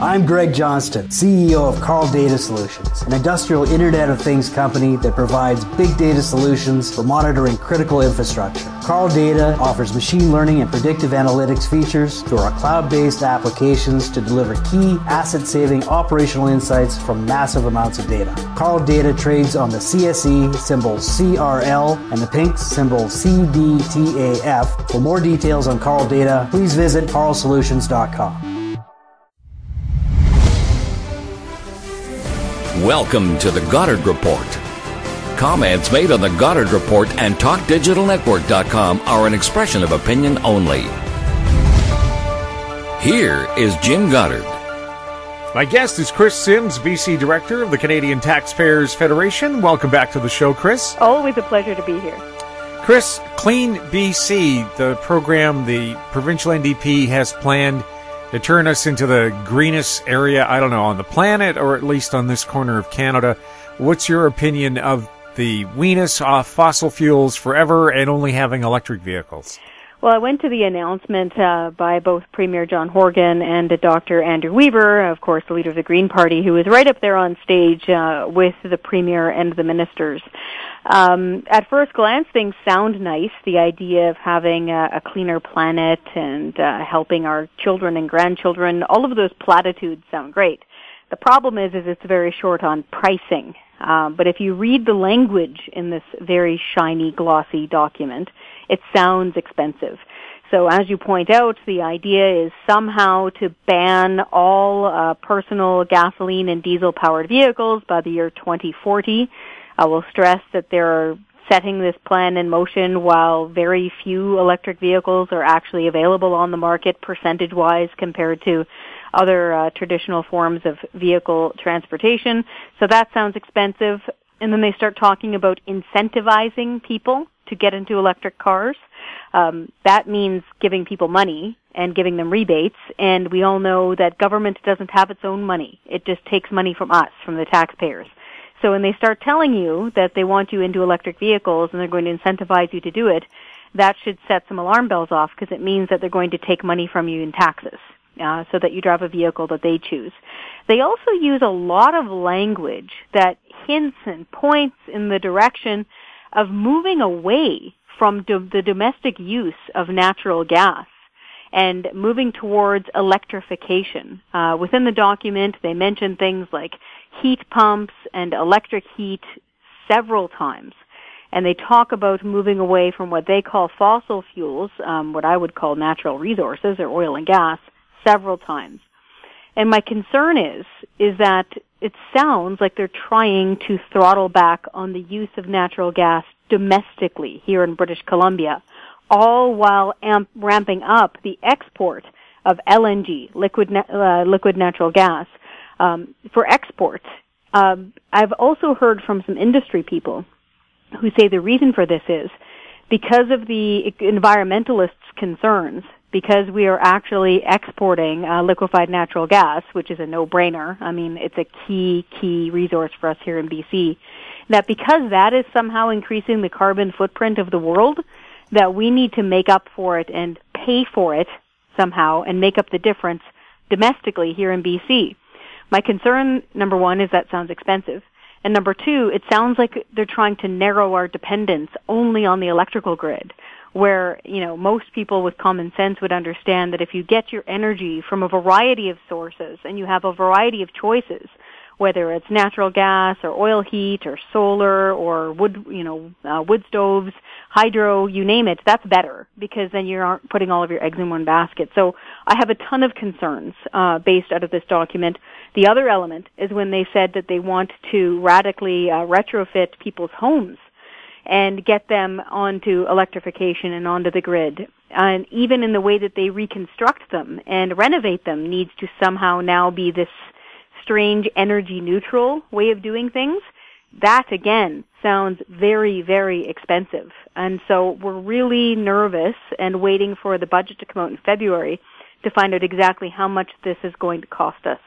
I'm Greg Johnston, CEO of Carl Data Solutions, an industrial Internet of Things company that provides big data solutions for monitoring critical infrastructure. Carl Data offers machine learning and predictive analytics features through our cloud-based applications to deliver key asset-saving operational insights from massive amounts of data. Carl Data trades on the CSE, symbol CRL, and the Pink, symbol CDTAF. For more details on Carl Data, please visit carlsolutions.com. Welcome to the Goddard Report. Comments made on the Goddard Report and TalkDigitalNetwork.com are an expression of opinion only. Here is Jim Goddard. My guest is Kris Sims, BC Director of the Canadian Taxpayers Federation. Welcome back to the show, Kris. Always a pleasure to be here. Kris, Clean BC, the program the provincial NDP has planned to turn us into the greenest area, I don't know, on the planet, or at least on this corner of Canada. What's your opinion of the wean-us off fossil fuels forever and only having electric vehicles? Well, I went to the announcement by both Premier John Horgan and Dr. Andrew Weaver, of course, the leader of the Green Party, who was right up there on stage with the Premier and the ministers. At first glance, things sound nice, the idea of having a cleaner planet and helping our children and grandchildren. All of those platitudes sound great. The problem is it's very short on pricing. But if you read the language in this very shiny, glossy document, it sounds expensive. So as you point out, the idea is somehow to ban all personal gasoline and diesel-powered vehicles by the year 2040. I will stress that they're setting this plan in motion while very few electric vehicles are actually available on the market percentage-wise compared to other traditional forms of vehicle transportation. So that sounds expensive. And then they start talking about incentivizing people to get into electric cars. That means giving people money and giving them rebates. And we all know that government doesn't have its own money. It just takes money from us, from the taxpayers. So when they start telling you that they want you into electric vehicles and they're going to incentivize you to do it, that should set some alarm bells off because it means that they're going to take money from you in taxes so that you drive a vehicle that they choose. They also use a lot of language that hints and points in the direction of moving away from the domestic use of natural gas and moving towards electrification. Within the document, they mention things like heat pumps and electric heat several times. And they talk about moving away from what they call fossil fuels, what I would call natural resources or oil and gas, several times. And my concern is that it sounds like they're trying to throttle back on the use of natural gas domestically here in British Columbia, all while ramping up the export of LNG, liquid natural gas, for export. I've also heard from some industry people who say the reason for this is because of the environmentalists' concerns, because we are actually exporting liquefied natural gas, which is a no-brainer. I mean, it's a key resource for us here in BC, that because that is somehow increasing the carbon footprint of the world, that we need to make up for it and pay for it somehow and make up the difference domestically here in BC. My concern, number one, is that sounds expensive. And number two, it sounds like they're trying to narrow our dependence only on the electrical grid, where, most people with common sense would understand that if you get your energy from a variety of sources and you have a variety of choices, whether it's natural gas or oil heat or solar or wood stoves, hydro, you name it, that's better because then you aren't putting all of your eggs in one basket. So I have a ton of concerns based out of this document. The other element is when they said that they want to radically retrofit people's homes and get them onto electrification and onto the grid. And even in the way that they reconstruct them and renovate them needs to somehow now be this strange energy neutral way of doing things. That, again, sounds very, very expensive. And so we're really nervous and waiting for the budget to come out in February to find out exactly how much this is going to cost us.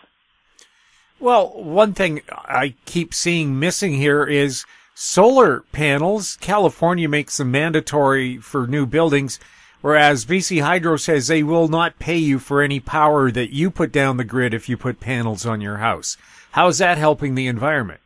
Well, one thing I keep seeing missing here is solar panels. California makes them mandatory for new buildings. whereas BC Hydro says they will not pay you for any power that you put down the grid if you put panels on your house. How is that helping the environment?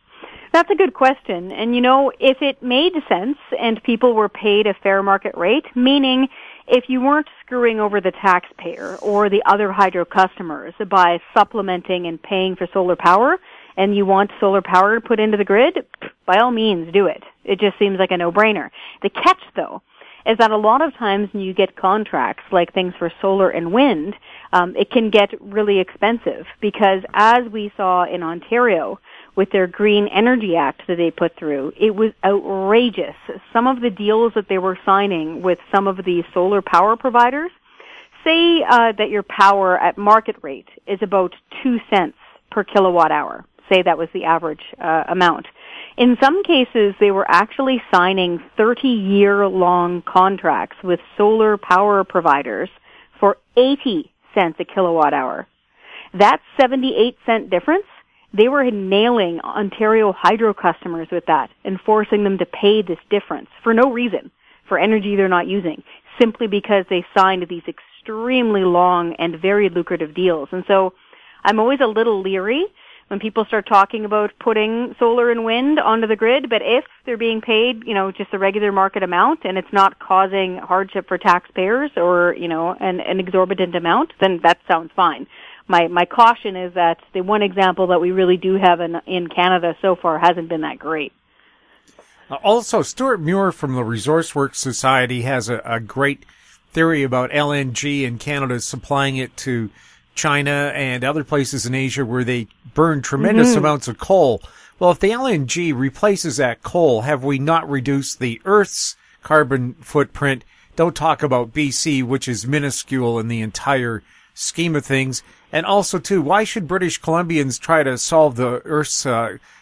That's a good question. And, if it made sense and people were paid a fair market rate, meaning if you weren't screwing over the taxpayer or the other hydro customers by supplementing and paying for solar power, and you want solar power put into the grid, by all means do it. It just seems like a no-brainer. The catch, though, is that a lot of times when you get contracts like things for solar and wind, it can get really expensive because as we saw in Ontario with their Green Energy Act that they put through, it was outrageous. Some of the deals that they were signing with some of the solar power providers, say that your power at market rate is about 2 cents per kilowatt hour. Say that was the average amount. In some cases, they were actually signing 30-year-long contracts with solar power providers for 80 cents a kilowatt hour. That 78-cent difference, they were nailing Ontario hydro customers with that and forcing them to pay this difference for no reason, for energy they're not using, simply because they signed these extremely long and very lucrative deals. And so I'm always a little leery when people start talking about putting solar and wind onto the grid, but if they're being paid, just the regular market amount and it's not causing hardship for taxpayers or, an exorbitant amount, then that sounds fine. My caution is that the one example that we really do have in Canada so far hasn't been that great. Also, Stuart Muir from the Resource Works Society has a great theory about LNG in Canada, supplying it to China and other places in Asia where they burn tremendous amounts of coal. Well, if the LNG replaces that coal, have we not reduced the Earth's carbon footprint? Don't talk about BC, which is minuscule in the entire scheme of things. And also, too, why should British Columbians try to solve the Earth's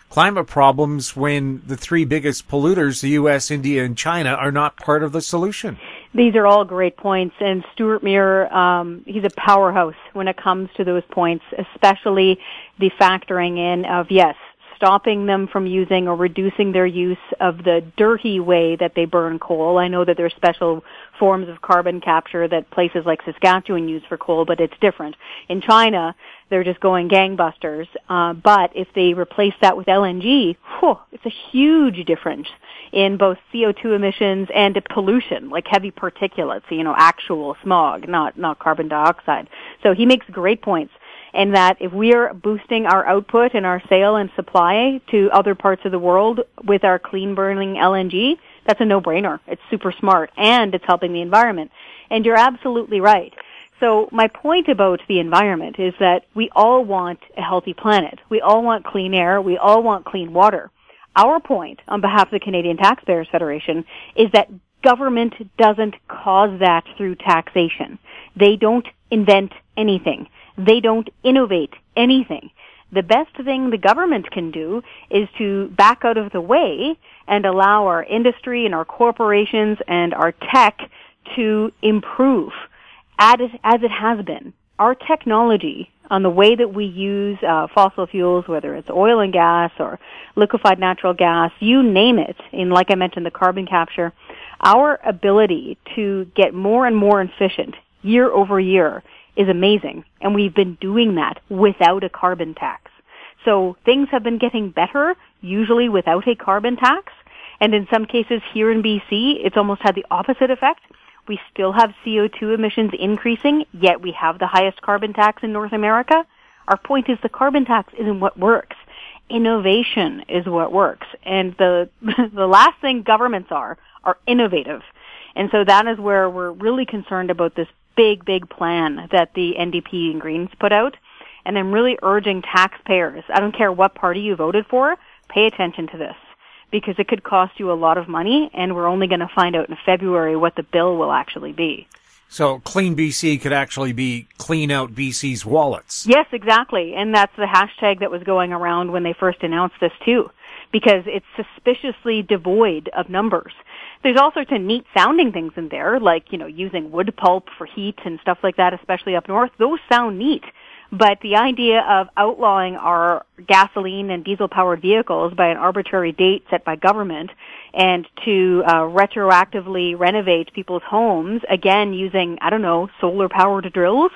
climate problems when the three biggest polluters, the U.S., India, and China, are not part of the solution? These are all great points, and Stuart Muir, he's a powerhouse when it comes to those points, especially the factoring in of, yes, stopping them from using or reducing their use of the dirty way that they burn coal. I know that there's special forms of carbon capture that places like Saskatchewan use for coal, but it's different. In China, they're just going gangbusters. But if they replace that with LNG, it's a huge difference in both CO2 emissions and pollution, like heavy particulates, actual smog, not carbon dioxide. So he makes great points. And that if we are boosting our output and our sale and supply to other parts of the world with our clean burning LNG, that's a no-brainer. It's super smart and it's helping the environment. And you're absolutely right. So my point about the environment is that we all want a healthy planet. We all want clean air. We all want clean water. Our point on behalf of the Canadian Taxpayers Federation is that government doesn't cause that through taxation. They don't invent anything. They don't innovate anything. The best thing the government can do is to back out of the way and allow our industry and our corporations and our tech to improve as it has been. Our technology on the way that we use fossil fuels, whether it's oil and gas or liquefied natural gas, you name it, in, like I mentioned, the carbon capture, our ability to get more and more efficient year over year is amazing, and we've been doing that without a carbon tax. So things have been getting better, usually without a carbon tax, and in some cases here in BC, it's almost had the opposite effect. We still have CO2 emissions increasing, yet we have the highest carbon tax in North America. Our point is the carbon tax isn't what works. Innovation is what works, and the last thing governments are innovative. And so that is where we're really concerned about this big plan that the NDP and Greens put out. And I'm really urging taxpayers, I don't care what party you voted for, pay attention to this, because it could cost you a lot of money, and we're only going to find out in February what the bill will actually be. So Clean BC could actually be clean out BC's wallets. Yes, exactly. And that's the hashtag that was going around when they first announced this too, because it's suspiciously devoid of numbers. There's all sorts of neat sounding things in there, like, using wood pulp for heat and stuff like that, especially up north. Those sound neat. But the idea of outlawing our gasoline and diesel-powered vehicles by an arbitrary date set by government and to retroactively renovate people's homes, again using, I don't know, solar-powered drills,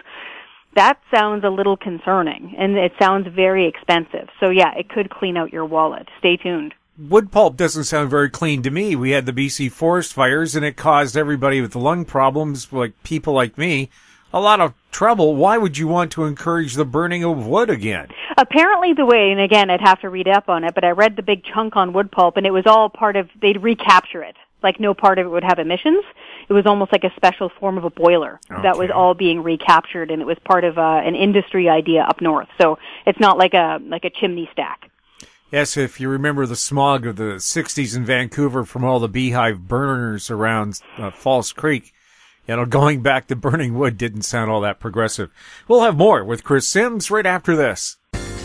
that sounds a little concerning, and it sounds very expensive. So yeah, it could clean out your wallet. Stay tuned. Wood pulp doesn't sound very clean to me. We had the BC forest fires, and it caused everybody with lung problems, like people like me, a lot of trouble. Why would you want to encourage the burning of wood again? Apparently the way, and again, I'd have to read up on it, but I read the big chunk on wood pulp, and it was all part of, they'd recapture it. Like no part of it would have emissions. It was almost like a special form of a boiler that was all being recaptured, and it was part of an industry idea up north. So it's not like a chimney stack. Yes, if you remember the smog of the 60s in Vancouver from all the beehive burners around False Creek, going back to burning wood didn't sound all that progressive. We'll have more with Kris Sims right after this.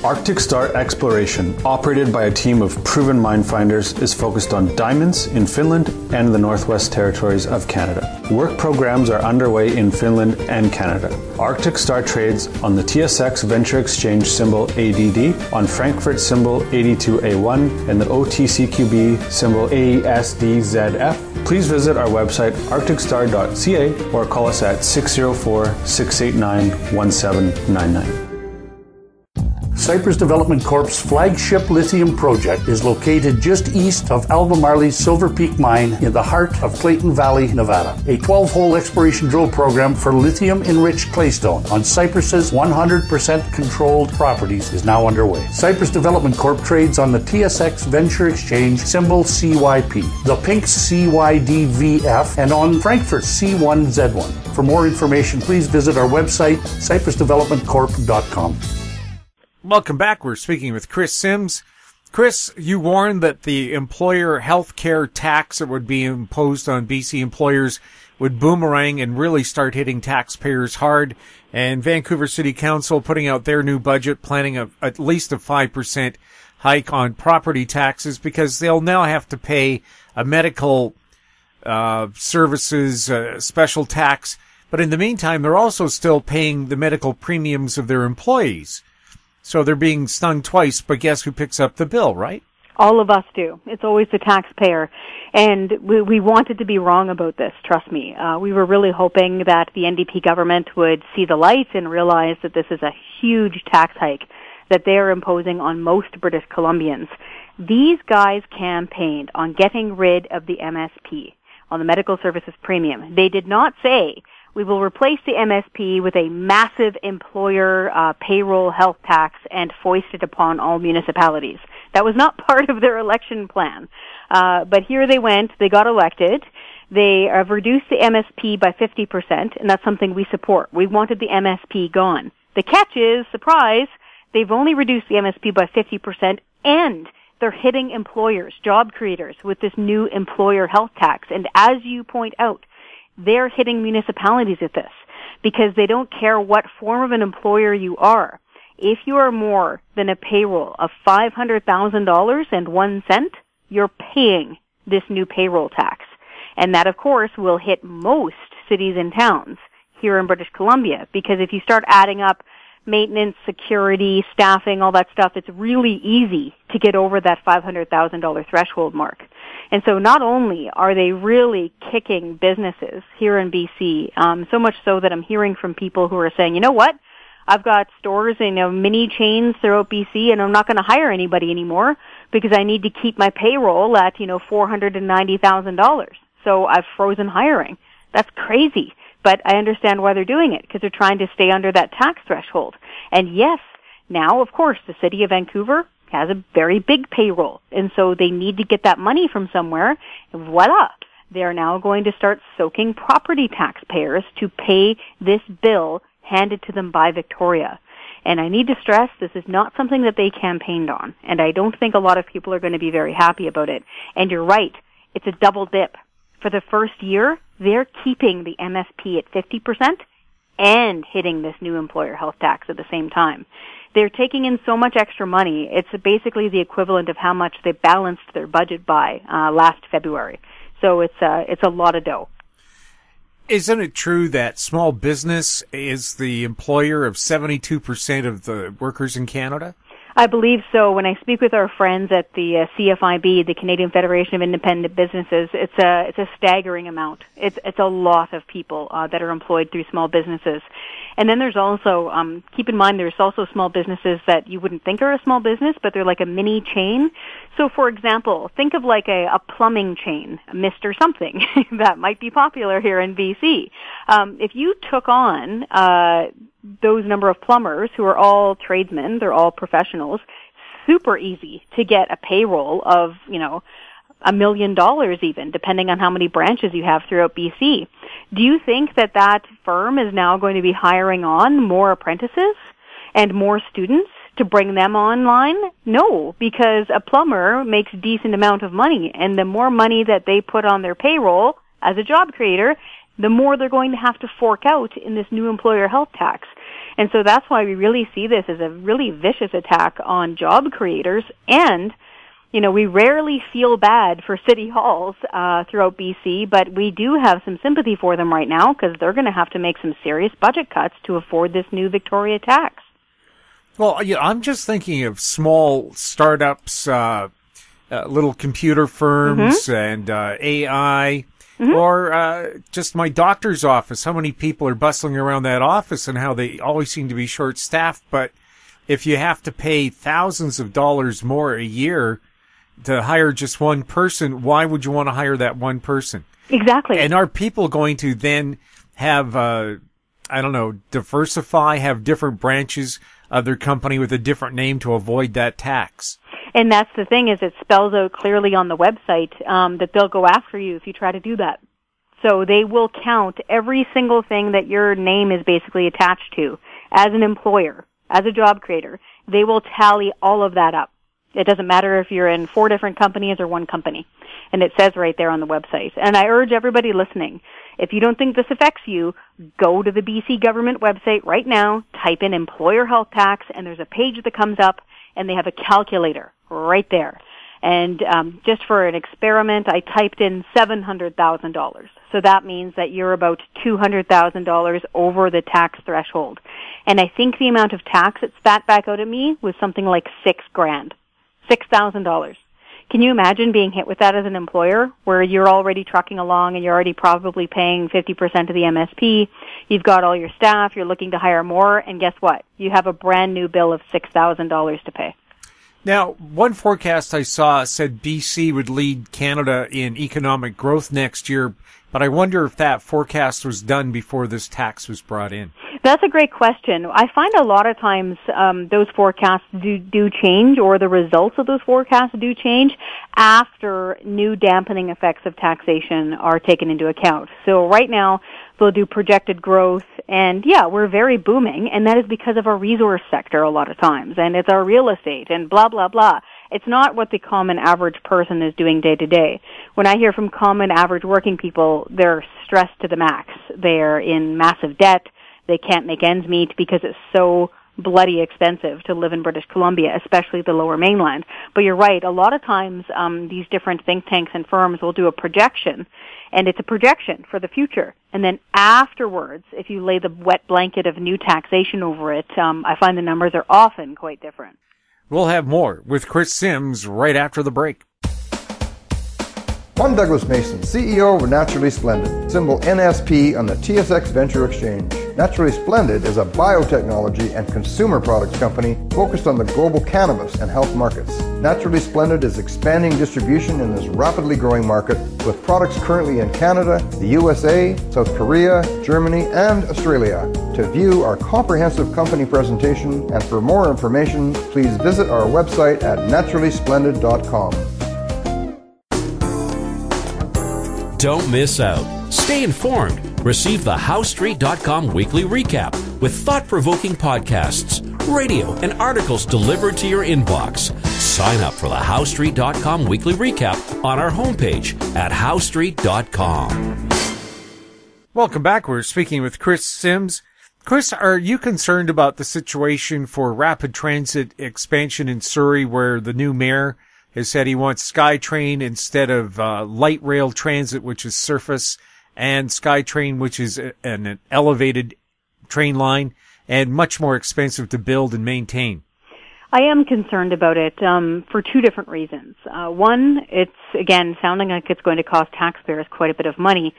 Arctic Star Exploration, operated by a team of proven mine finders, is focused on diamonds in Finland and the Northwest Territories of Canada. Work programs are underway in Finland and Canada. Arctic Star trades on the TSX Venture Exchange symbol ADD, on Frankfurt symbol 82A1, and the OTCQB symbol ASDZF. Please visit our website arcticstar.ca or call us at 604-689-1799. Cypress Development Corp's flagship lithium project is located just east of Albemarle's Silver Peak mine in the heart of Clayton Valley, Nevada. A 12-hole exploration drill program for lithium-enriched claystone on Cypress's 100% controlled properties is now underway. Cypress Development Corp trades on the TSX Venture Exchange symbol CYP, the Pink's CYDVF, and on Frankfurt C1Z1. For more information, please visit our website, cypressdevelopmentcorp.com. Welcome back. We're speaking with Kris Sims. Kris, you warned that the employer health care tax that would be imposed on BC employers would boomerang and really start hitting taxpayers hard. And Vancouver City Council putting out their new budget planning at least a 5% hike on property taxes because they'll now have to pay a medical services special tax. But in the meantime, they're also still paying the medical premiums of their employees. So they're being stung twice, but guess who picks up the bill, right? All of us do. It's always the taxpayer. And we wanted to be wrong about this, trust me. We were really hoping that the NDP government would see the light and realize that this is a huge tax hike that they are imposing on most British Columbians. These guys campaigned on getting rid of the MSP, on the medical services premium. They did not say, we will replace the MSP with a massive employer payroll health tax and foist it upon all municipalities. That was not part of their election plan. But here they went. They got elected. They have reduced the MSP by 50%, and that's something we support. We wanted the MSP gone. The catch is, surprise, they've only reduced the MSP by 50%, and they're hitting employers, job creators, with this new employer health tax. And as you point out, they're hitting municipalities at this because they don't care what form of an employer you are. If you are more than a payroll of $500,000.01, you're paying this new payroll tax. And that, of course, will hit most cities and towns here in British Columbia because if you start adding up maintenance, security, staffing, all that stuff, it's really easy to get over that $500,000 threshold mark. And so not only are they really kicking businesses here in BC, so much so that I'm hearing from people who are saying, you know what, I've got stores and mini chains throughout BC and I'm not going to hire anybody anymore because I need to keep my payroll at, $490,000. So I've frozen hiring. That's crazy. But I understand why they're doing it because they're trying to stay under that tax threshold. And yes, now, of course, the city of Vancouver has a very big payroll. And so they need to get that money from somewhere. And voila, they are now going to start soaking property taxpayers to pay this bill handed to them by Victoria. And I need to stress this is not something that they campaigned on. And I don't think a lot of people are going to be very happy about it. And you're right, it's a double dip. For the first year, they're keeping the MSP at 50% and hitting this new employer health tax at the same time. They're taking in so much extra money, it's basically the equivalent of how much they balanced their budget by last February. So it's a lot of dough. Isn't it true that small business is the employer of 72% of the workers in Canada? I believe so. When I speak with our friends at the CFIB, the Canadian Federation of Independent Businesses, it's a staggering amount. It's a lot of people that are employed through small businesses. And then there's also, keep in mind, there's also small businesses that you wouldn't think are a small business, but they're like a mini chain. So, for example, think of like a plumbing chain, Mr. Something, that might be popular here in BC. If you took on those number of plumbers who are all tradesmen, they're all professionals, super easy to get a payroll of, $1 million even, depending on how many branches you have throughout BC. Do you think that firm is now going to be hiring on more apprentices and more students to bring them online? No, because a plumber makes a decent amount of money, and the more money that they put on their payroll as a job creator, the more they're going to have to fork out in this new employer health tax. And so that's why we really see this as a really vicious attack on job creators. And we rarely feel bad for city halls throughout BC, but we do have some sympathy for them right now because they're going to have to make some serious budget cuts to afford this new Victoria tax. Well, I'm just thinking of small startups, little computer firms and AI, or just my doctor's office. How many people are bustling around that office and how they always seem to be short-staffed, but if you have to pay thousands of dollars more a year to hire just one person, why would you want to hire that one person? Exactly. And are people going to then have, diversify, have different branches of their company with a different name to avoid that tax? And that's the thing, is it spells out clearly on the website that they'll go after you if you try to do that. So they will count every single thing that your name is basically attached to as an employer, as a job creator. They will tally all of that up. It doesn't matter if you're in 4 different companies or one company. And it says right there on the website. And I urge everybody listening, if you don't think this affects you, go to the BC government website right now, type in employer health tax, and there's a page that comes up, and they have a calculator right there. And just for an experiment, I typed in $700,000. So that means that you're about $200,000 over the tax threshold. And I think the amount of tax it spat back out at me was something like $6,000. $6,000. Can you imagine being hit with that as an employer, where you're already trucking along and you're already probably paying 50% of the MSP, you've got all your staff, you're looking to hire more, and guess what? You have a brand new bill of $6,000 to pay. Now, one forecast I saw said BC would lead Canada in economic growth next year, but I wonder if that forecast was done before this tax was brought in. That's a great question. I find a lot of times those forecasts do change, or the results of those forecasts do change after new dampening effects of taxation are taken into account. So right now, they'll do projected growth, and yeah, we're very booming, and that is because of our resource sector a lot of times, and it's our real estate, and blah, blah, blah. It's not what the common average person is doing day to day. When I hear from common average working people, they're stressed to the max. They're in massive debt. They can't make ends meet because it's so bloody expensive to live in British Columbia, especially the Lower Mainland. But you're right, a lot of times these different think tanks and firms will do a projection, and it's a projection for the future. And then afterwards, if you lay the wet blanket of new taxation over it, I find the numbers are often quite different. We'll have more with Kris Sims right after the break. I'm Douglas Mason, CEO of Naturally Splendid, symbol NSP on the TSX Venture Exchange. Naturally Splendid is a biotechnology and consumer products company focused on the global cannabis and health markets. Naturally Splendid is expanding distribution in this rapidly growing market with products currently in Canada, the USA, South Korea, Germany, and Australia. To view our comprehensive company presentation and for more information, please visit our website at naturallysplendid.com. Don't miss out. Stay informed. Receive the HowStreet.com weekly recap with thought-provoking podcasts, radio, and articles delivered to your inbox. Sign up for the HowStreet.com weekly recap on our homepage at HowStreet.com. Welcome back. We're speaking with Kris Sims. Kris, are you concerned about the situation for rapid transit expansion in Surrey, where the new mayor has said he wants SkyTrain instead of light rail transit, which is surface, and SkyTrain, which is an elevated train line and much more expensive to build and maintain? I am concerned about it for two different reasons. One, it's, again, sounding like it's going to cost taxpayers quite a bit of money.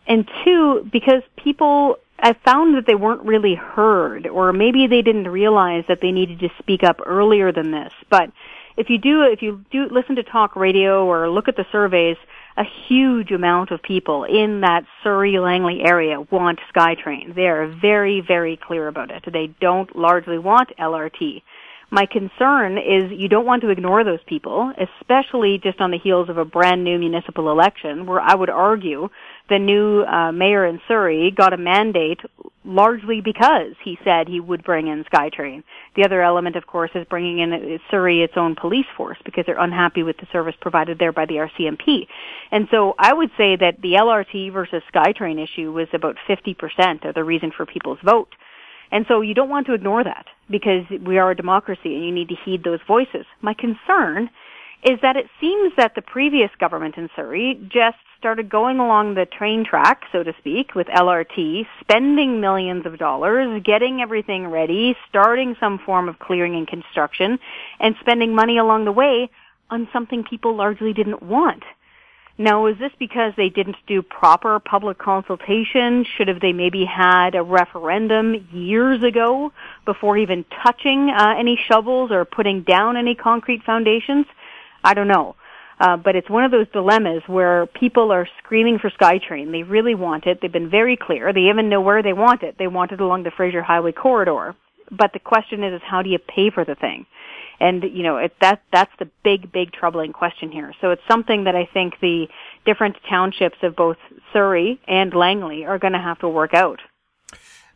And two, because people, I found that they weren't really heard, or maybe they didn't realize that they needed to speak up earlier than this. But if you do listen to talk radio or look at the surveys, a huge amount of people in that Surrey-Langley area want SkyTrain. They are very, very clear about it. They don't largely want LRT. My concern is you don't want to ignore those people, especially just on the heels of a brand new municipal election, where I would argue the new mayor in Surrey got a mandate largely because he said he would bring in SkyTrain. The other element, of course, is bringing in Surrey its own police force because they're unhappy with the service provided there by the RCMP. And so I would say that the LRT versus SkyTrain issue was about 50% of the reason for people's vote. And so you don't want to ignore that because we are a democracy and you need to heed those voices. My concern is that it seems that the previous government in Surrey just started going along the train track, so to speak, with LRT, spending millions of dollars, getting everything ready, starting some form of clearing and construction, and spending money along the way on something people largely didn't want. Now, is this because they didn't do proper public consultation? Should have they maybe had a referendum years ago before even touching any shovels or putting down any concrete foundations? I don't know. But it's one of those dilemmas where people are screaming for SkyTrain. They really want it. They've been very clear. They even know where they want it. They want it along the Fraser Highway corridor. But the question is how do you pay for the thing? And, you know, that's the big troubling question here. So it's something that I think the different townships of both Surrey and Langley are going to have to work out.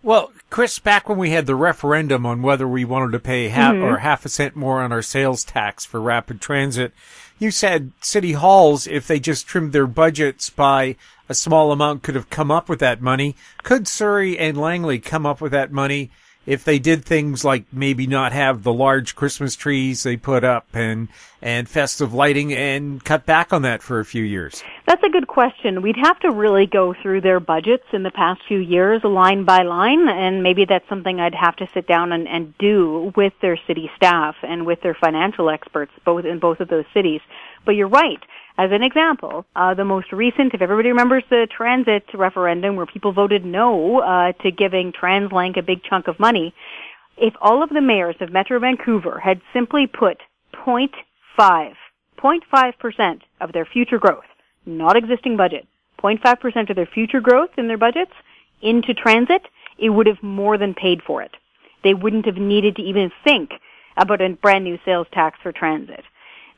Well, Kris, back when we had the referendum on whether we wanted to pay half a cent more on our sales tax for rapid transit, you said city halls, if they just trimmed their budgets by a small amount, could have come up with that money. Could Surrey and Langley come up with that money if they did things like maybe not have the large Christmas trees they put up and festive lighting and cut back on that for a few years? That's a good question. We'd have to really go through their budgets in the past few years, line by line, and maybe that's something I'd have to sit down and do with their city staff and with their financial experts in both of those cities. But you're right. As an example, the most recent, if everybody remembers the transit referendum where people voted no to giving TransLink a big chunk of money, if all of the mayors of Metro Vancouver had simply put 0.5% of their future growth, not existing budget, 0.5% of their future growth in their budgets into transit, it would have more than paid for it. They wouldn't have needed to even think about a brand new sales tax for transit.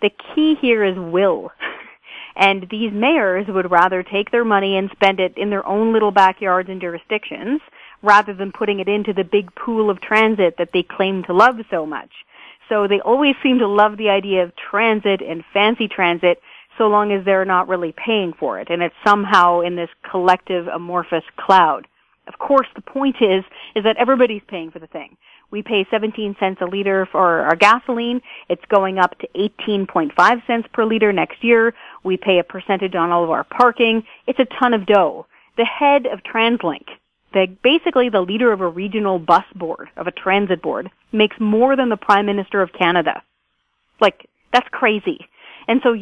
The key here is will. And these mayors would rather take their money and spend it in their own little backyards and jurisdictions rather than putting it into the big pool of transit that they claim to love so much. So they always seem to love the idea of transit and fancy transit so long as they're not really paying for it. And it's somehow in this collective amorphous cloud. Of course, the point is that everybody's paying for the thing. We pay 17 cents a liter for our gasoline. It's going up to 18.5 cents per liter next year. We pay a percentage on all of our parking. It's a ton of dough. The head of TransLink, basically the leader of a regional bus board, of a transit board, makes more than the Prime Minister of Canada. Like, that's crazy. And so,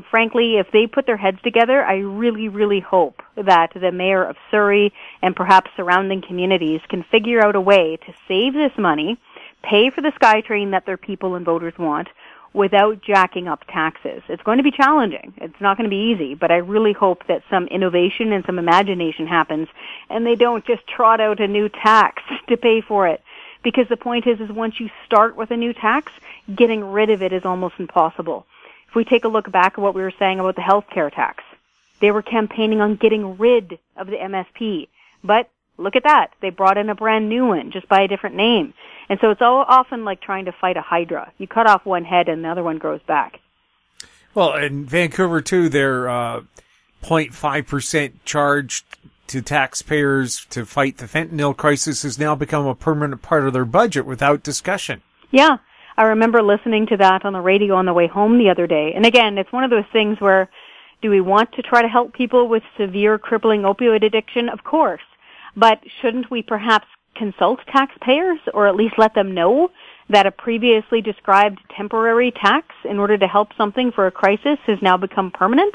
frankly, if they put their heads together, I really, really hope that the mayor of Surrey and perhaps surrounding communities can figure out a way to save this money, pay for the SkyTrain that their people and voters want, without jacking up taxes. It's going to be challenging. It's not going to be easy, but I really hope that some innovation and some imagination happens, and they don't just trot out a new tax to pay for it. Because the point is once you start with a new tax, getting rid of it is almost impossible. If we take a look back at what we were saying about the healthcare tax, they were campaigning on getting rid of the MSP. But look at that. They brought in a brand new one just by a different name. And so it's all often like trying to fight a hydra. You cut off one head and the other one grows back. Well, in Vancouver, too, their 0.5% charge to taxpayers to fight the fentanyl crisis has now become a permanent part of their budget without discussion. Yeah. I remember listening to that on the radio on the way home the other day. And again, it's one of those things where Do we want to try to help people with severe crippling opioid addiction? Of course. But shouldn't we perhaps consult taxpayers, or at least let them know that a previously described temporary tax in order to help something for a crisis has now become permanent?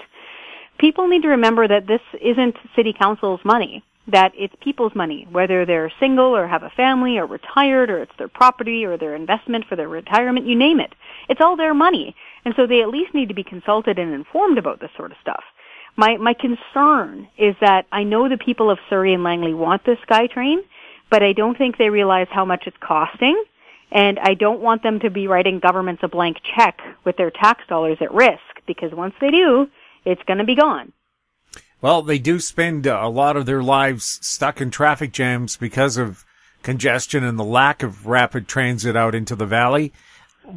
People need to remember that this isn't City Council's money, that it's people's money, whether they're single or have a family or retired, or it's their property or their investment for their retirement, you name it. It's all their money. And so they at least need to be consulted and informed about this sort of stuff. My concern is that I know the people of Surrey and Langley want this SkyTrain, but I don't think they realize how much it's costing, and I don't want them to be writing governments a blank check with their tax dollars at risk, because once they do, it's going to be gone. Well, they do spend a lot of their lives stuck in traffic jams because of congestion and the lack of rapid transit out into the valley.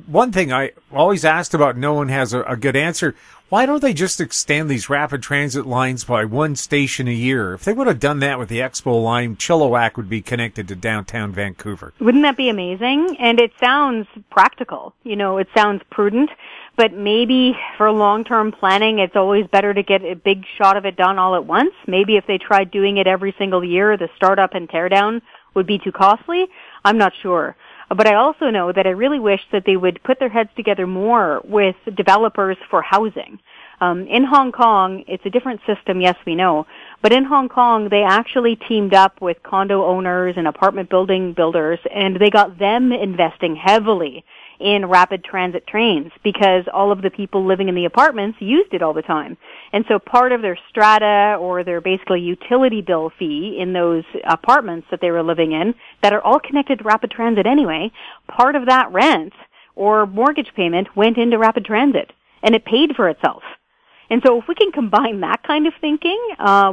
One thing I always asked about, no one has a good answer. Why don't they just extend these rapid transit lines by one station a year? If they would have done that with the Expo line, Chilliwack would be connected to downtown Vancouver. Wouldn't that be amazing? And it sounds practical. You know, it sounds prudent. But maybe for long-term planning, it's always better to get a big shot of it done all at once. Maybe if they tried doing it every single year, the startup and teardown would be too costly. I'm not sure. But I also know that I really wish that they would put their heads together more with developers for housing. In Hong Kong, it's a different system, yes, we know. But in Hong Kong, they actually teamed up with condo owners and apartment building builders, and they got them investing heavily in rapid transit trains because all of the people living in the apartments used it all the time. And so part of their strata or their basically utility bill fee in those apartments that they were living in that are all connected to rapid transit anyway, part of that rent or mortgage payment went into rapid transit, and it paid for itself. And so if we can combine that kind of thinking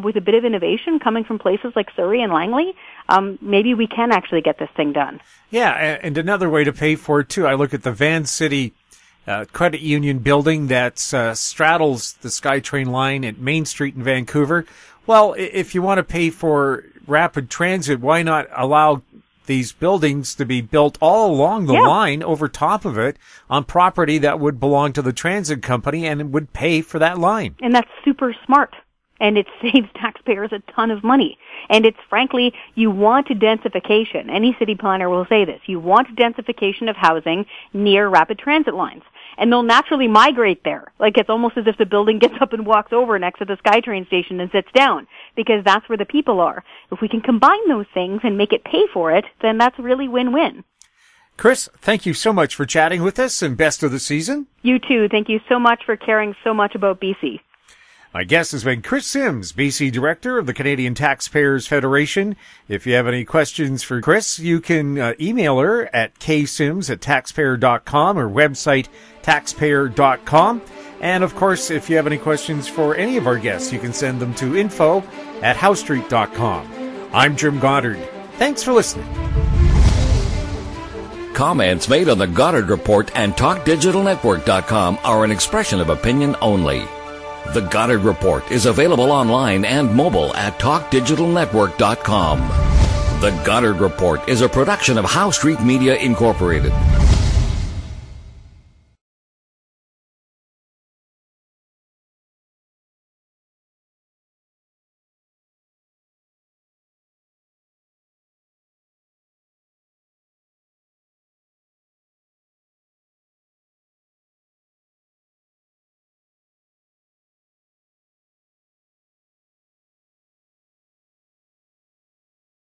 with a bit of innovation coming from places like Surrey and Langley, maybe we can actually get this thing done. Yeah, and another way to pay for it, too, I look at the Van City Credit Union building that straddles the SkyTrain line at Main Street in Vancouver. Well, if you want to pay for rapid transit, why not allow these buildings to be built all along the line over top of it on property that would belong to the transit company and would pay for that line? And that's super smart. And it saves taxpayers a ton of money. And it's frankly, you want densification. Any city planner will say this. You want densification of housing near rapid transit lines. And they'll naturally migrate there. Like it's almost as if the building gets up and walks over next to the SkyTrain station and sits down, because that's where the people are. If we can combine those things and make it pay for it, then that's really win-win. Kris, thank you so much for chatting with us, and best of the season. You too. Thank you so much for caring so much about BC. My guest has been Kris Sims, BC Director of the Canadian Taxpayers Federation. If you have any questions for Kris, you can email her at ksims@taxpayer.com or website taxpayer.com. And, of course, if you have any questions for any of our guests, you can send them to info@howstreet.com. I'm Jim Goddard. Thanks for listening. Comments made on the Goddard Report and TalkDigitalNetwork.com are an expression of opinion only. The Goddard Report is available online and mobile at TalkDigitalNetwork.com. The Goddard Report is a production of Howe Street Media Incorporated.